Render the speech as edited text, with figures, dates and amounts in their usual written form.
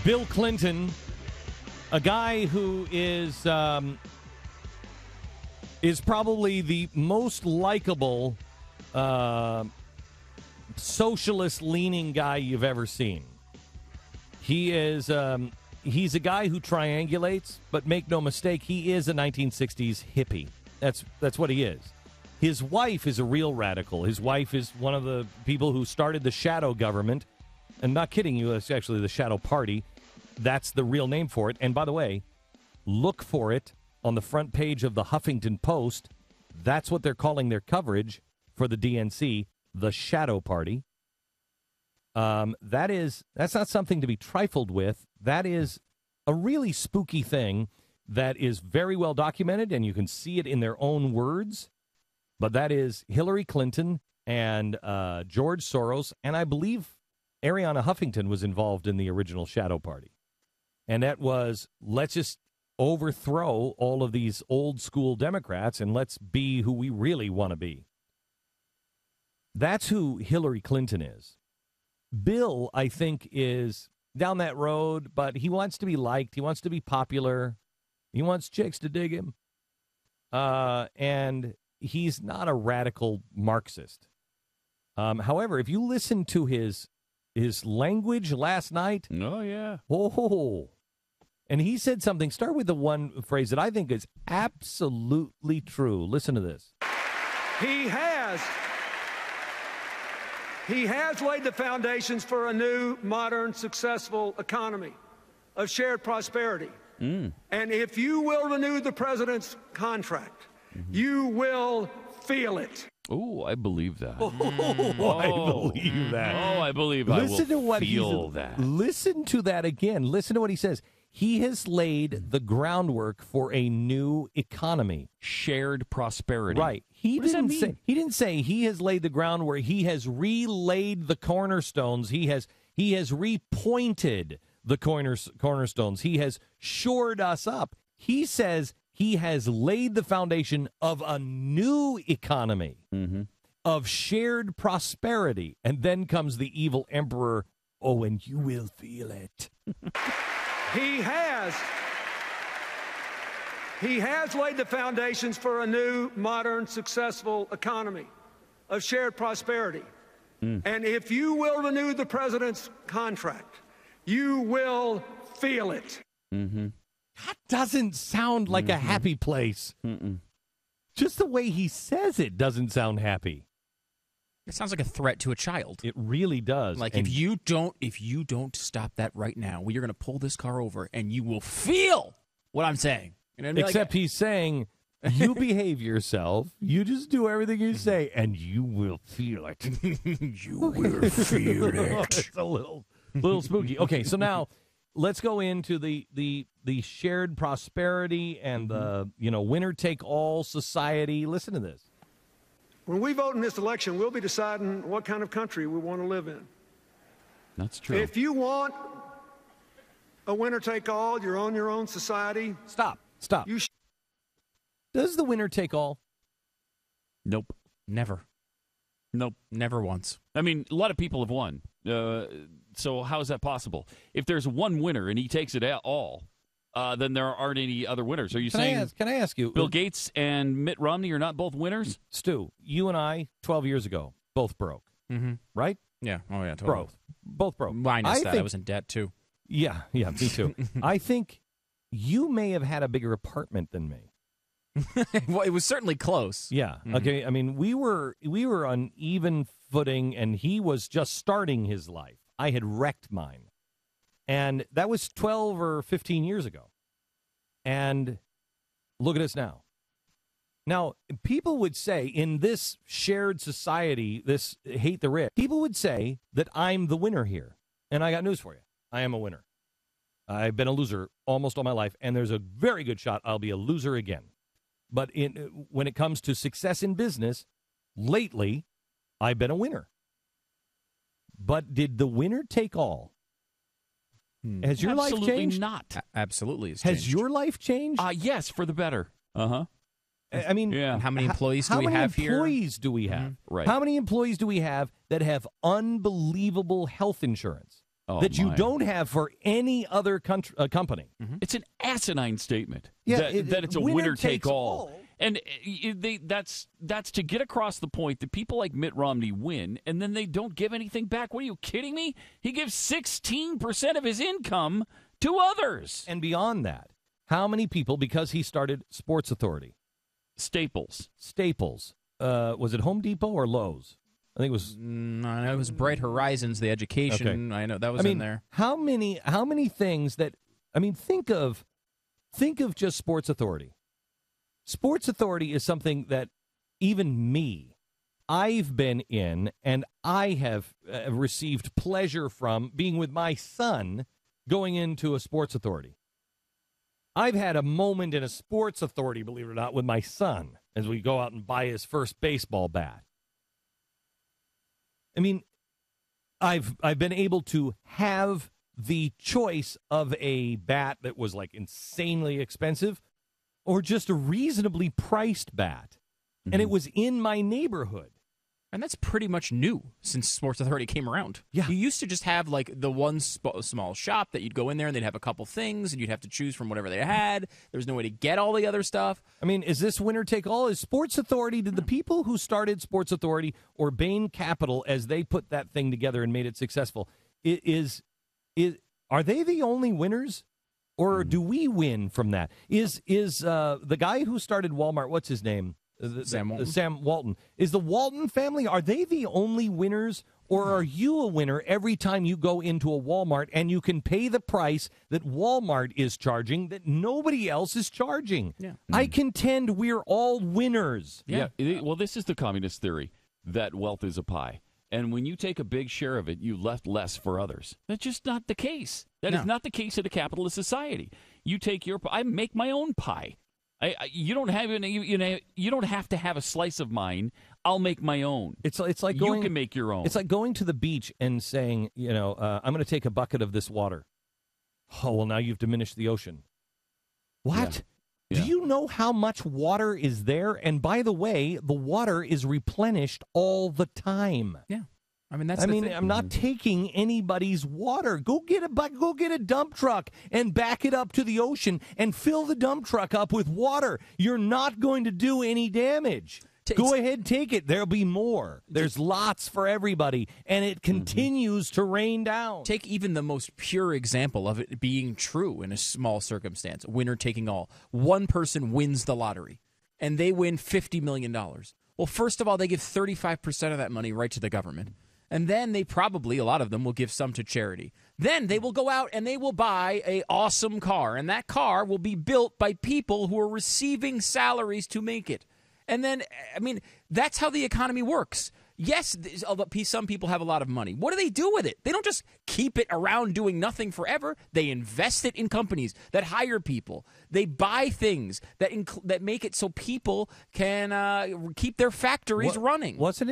Bill Clinton, a guy who is probably the most likable socialist-leaning guy you've ever seen. He is he's a guy who triangulates, but make no mistake, he is a 1960s hippie. That's what he is. His wife is a real radical. His wife is one of the people who started the shadow government. And not kidding you, it's actually the shadow party. That's the real name for it. And by the way, look for it on the front page of the Huffington Post. That's what they're calling their coverage for the DNC, the shadow party. That's not something to be trifled with. That is a really spooky thing that is very well documented, and you can see it in their own words. But that is Hillary Clinton and George Soros, and I believe Arianna Huffington was involved in the original shadow party. And that was, let's just overthrow all of these old school Democrats and let's be who we really want to be. That's who Hillary Clinton is. Bill, I think, is down that road, but he wants to be liked. He wants to be popular. He wants chicks to dig him. And he's not a radical Marxist. However, if you listen to his language last night. Oh, yeah. Oh, and he said something. Start with the one phrase that I think is absolutely true. Listen to this. He has laid the foundations for a new, modern, successful economy of shared prosperity. And if you will renew the president's contract, you will feel it. Oh, I believe that. I believe that. Oh, I believe Listen to what feel that. Listen to that again. Listen to what he says. He has laid the groundwork for a new economy. Shared prosperity. Right. He didn't say he has laid the groundwork. He has relaid the cornerstones. He has repointed the cornerstones. He has shored us up. He says he has laid the foundation of a new economy, of shared prosperity. And then comes the evil emperor. Oh, and you will feel it. He has laid the foundations for a new, modern, successful economy of shared prosperity. And if you will renew the president's contract, you will feel it. That doesn't sound like a happy place. Just the way he says it doesn't sound happy. It sounds like a threat to a child. It really does. Like, if you don't stop that right now, well, you're going to pull this car over and you will feel what I'm saying. You know what I mean? Except he's saying, you behave yourself, you just do everything you say, and you will feel it. You will feel it. It's a little spooky. Okay, so now let's go into the shared prosperity and the winner-take-all society. Listen to this. When we vote in this election, we'll be deciding what kind of country we want to live in. That's true. If you want a winner-take-all, you're on your own society. Stop. Does the winner take all? Nope. Never. Nope. Never once. I mean, a lot of people have won. So how is that possible? If there's one winner and he takes it all, then there aren't any other winners. Are you saying? Can I ask you? Bill Gates and Mitt Romney are not both winners? Stu, you and I, 12 years ago, both broke. Right? Yeah. Oh, yeah, totally. Both broke. Minus that. I was in debt, too. Yeah, me too. I think you may have had a bigger apartment than me. Well, it was certainly close. Yeah. Okay. I mean, we were on even footing, and he was just starting his life. I had wrecked mine. And that was 12 or 15 years ago. And look at us now. Now, people would say in this shared society, this hate the rich, people would say that I'm the winner here. And I got news for you. I am a winner. I've been a loser almost all my life, and there's a very good shot I'll be a loser again. But when it comes to success in business, lately, I've been a winner. But did the winner take all? Has your life changed? Absolutely not. Absolutely. It's Has changed. your life changed? Yes, for the better. I mean, yeah. And how many employees do we have here? How many employees do we have? Right. How many employees do we have that have unbelievable health insurance? that you don't have for any other company. It's an asinine statement. Yeah, that it's a winner take all. And that's to get across the point that people like Mitt Romney win, and then they don't give anything back. What are you kidding me? He gives 16% of his income to others. And beyond that, how many people, because he started Sports Authority? Staples. Was it Home Depot or Lowe's? I think it was. No, it was Bright Horizons, the education. Okay. I know that was in there. How many things that? I mean, think of just Sports Authority. Sports Authority is something that even I've been in, and I have received pleasure from being with my son going into a Sports Authority. I've had a moment in a Sports Authority, believe it or not, with my son as we go out and buy his first baseball bat. I mean, I've been able to have the choice of a bat that was like insanely expensive or just a reasonably priced bat. And it was in my neighborhood. And that's pretty much new since Sports Authority came around. Yeah. You used to just have like the one small shop that you'd go in there and they'd have a couple things and you'd have to choose from whatever they had. There was no way to get all the other stuff. I mean, is this winner take all? Is Sports Authority, did the people who started Sports Authority or Bain Capital as they put that thing together and made it successful, are they the only winners? Or do we win from that? Is the guy who started Walmart, what's his name? Sam Walton. Is the Walton family, are they the only winners, or are you a winner every time you go into a Walmart and you can pay the price that Walmart is charging that nobody else is charging? Yeah. I contend we're all winners. Yeah. Well, this is the communist theory that wealth is a pie. And when you take a big share of it, you left less for others. That's just not the case. That is not the case in a capitalist society. You take your pie. I make my own pie. You don't have you don't have to have a slice of mine. I'll make my own. It's like going, you can make your own. It's like going to the beach and saying, I'm going to take a bucket of this water. Oh, well, now you've diminished the ocean. What? Yeah. Do you know how much water is there? And by the way, the water is replenished all the time. Yeah. I mean, I'm not taking anybody's water. Go get a dump truck and back it up to the ocean and fill the dump truck up with water. You're not going to do any damage. Go ahead, take it. There'll be more. There's lots for everybody, and it continues to rain down. Take even the most pure example of it being true in a small circumstance, winner taking all. One person wins the lottery, and they win $50 million. Well, first of all, they give 35% of that money right to the government. And then they probably, a lot of them, will give some to charity. Then they will go out and they will buy an awesome car. And that car will be built by people who are receiving salaries to make it. And then, I mean, that's how the economy works. Yes, some people have a lot of money. What do they do with it? They don't just keep it around doing nothing forever. They invest it in companies that hire people. They buy things that make it so people can keep their factories running. What's an